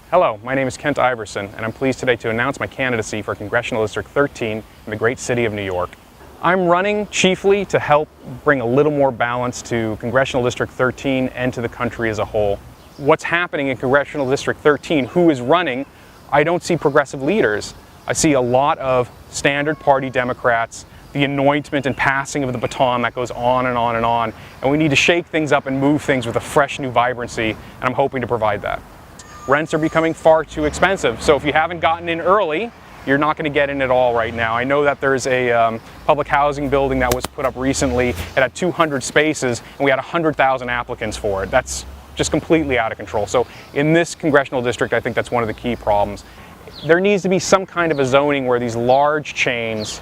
Hello, my name is Kent Iverson, and I'm pleased today to announce my candidacy for Congressional District 13 in the great city of New York. I'm running chiefly to help bring a little more balance to Congressional District 13 and to the country as a whole. What's happening in Congressional District 13, who is running, I don't see progressive leaders. I see a lot of standard party Democrats, the anointment and passing of the baton that goes on and on and on, and we need to shake things up and move things with a fresh new vibrancy, and I'm hoping to provide that. Rents are becoming far too expensive, so if you haven't gotten in early, you're not going to get in at all right now. I know that there's a public housing building that was put up recently. It had 200 spaces, and we had 100,000 applicants for it. That's just completely out of control. So in this congressional district, I think that's one of the key problems. There needs to be some kind of a zoning where these large chains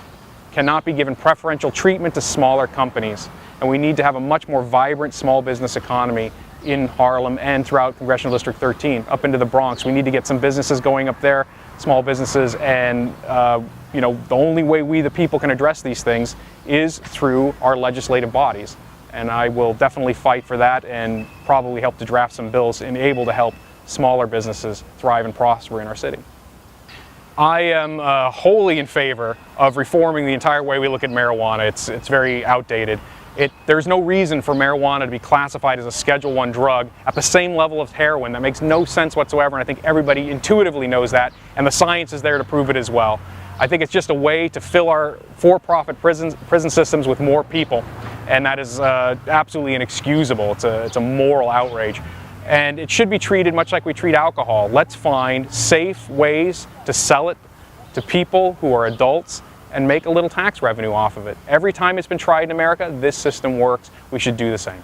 cannot be given preferential treatment to smaller companies, and we need to have a much more vibrant small business economy in Harlem and throughout Congressional District 13, up into the Bronx. We need to get some businesses going up there, small businesses, and the only way we the people can address these things is through our legislative bodies. And I will definitely fight for that and probably help to draft some bills and able to help smaller businesses thrive and prosper in our city. I am wholly in favor of reforming the entire way we look at marijuana. It's very outdated. There's no reason for marijuana to be classified as a Schedule I drug at the same level as heroin. That makes no sense whatsoever, and I think everybody intuitively knows that, and the science is there to prove it as well. I think it's just a way to fill our for-profit prison systems with more people, and that is absolutely inexcusable. It's a moral outrage. And it should be treated much like we treat alcohol. Let's find safe ways to sell it to people who are adults and make a little tax revenue off of it. Every time it's been tried in America, this system works. We should do the same.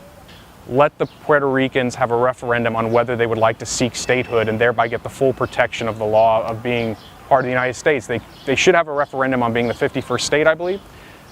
Let the Puerto Ricans have a referendum on whether they would like to seek statehood and thereby get the full protection of the law of being part of the United States. They should have a referendum on being the 51st state, I believe.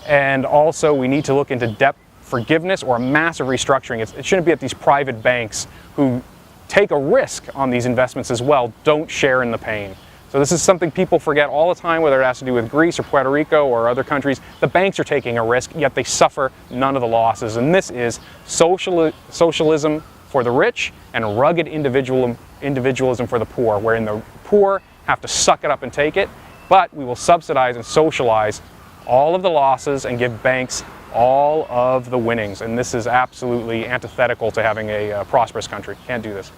And also, we need to look into debt forgiveness or a massive restructuring. It shouldn't be that these private banks who take a risk on these investments as well don't share in the pain. So this is something people forget all the time, whether it has to do with Greece or Puerto Rico or other countries. The banks are taking a risk, yet they suffer none of the losses. And this is socialism for the rich and rugged individualism for the poor, wherein the poor have to suck it up and take it, but we will subsidize and socialize all of the losses and give banks all of the winnings. And this is absolutely antithetical to having a prosperous country. Can't do this.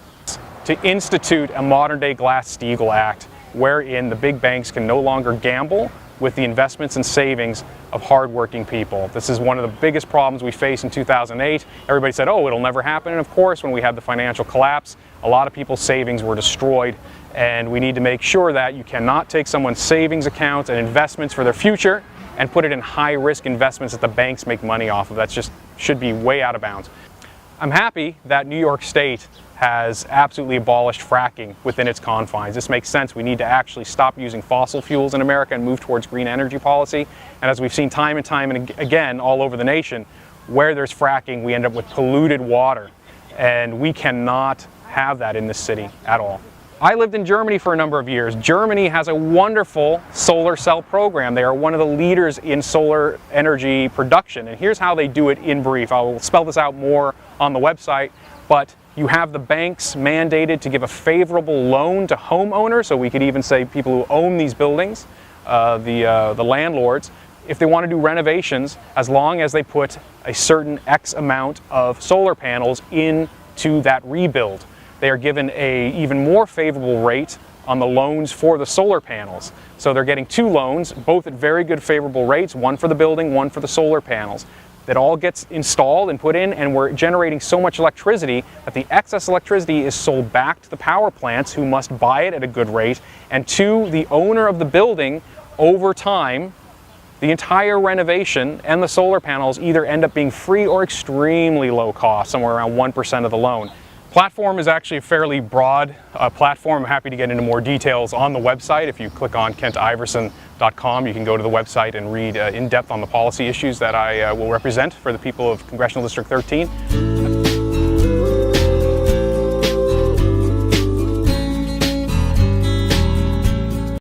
To institute a modern-day Glass-Steagall Act, wherein the big banks can no longer gamble with the investments and savings of hardworking people. This is one of the biggest problems we faced in 2008. Everybody said, oh, it'll never happen. And of course, when we had the financial collapse, a lot of people's savings were destroyed. And we need to make sure that you cannot take someone's savings accounts and investments for their future and put it in high-risk investments that the banks make money off of. That just should be way out of bounds. I'm happy that New York State has absolutely abolished fracking within its confines. This makes sense. We need to actually stop using fossil fuels in America and move towards green energy policy. And as we've seen time and time and again all over the nation, where there's fracking, we end up with polluted water. And we cannot have that in this city at all. I lived in Germany for a number of years. Germany has a wonderful solar cell program. They are one of the leaders in solar energy production. And here's how they do it in brief. I will spell this out more on the website, but you have the banks mandated to give a favorable loan to homeowners, so we could even say people who own these buildings, the landlords, if they want to do renovations, as long as they put a certain X amount of solar panels into that rebuild. They are given an even more favorable rate on the loans for the solar panels. So they're getting two loans, both at very good favorable rates, one for the building, one for the solar panels. That all gets installed and put in, and we're generating so much electricity that the excess electricity is sold back to the power plants, who must buy it at a good rate, and to the owner of the building over time. The entire renovation and the solar panels either end up being free or extremely low cost, somewhere around 1% of the loan. Platform is actually a fairly broad platform. I'm happy to get into more details on the website. If you click on kentiverson.com, you can go to the website and read in depth on the policy issues that I will represent for the people of Congressional District 13.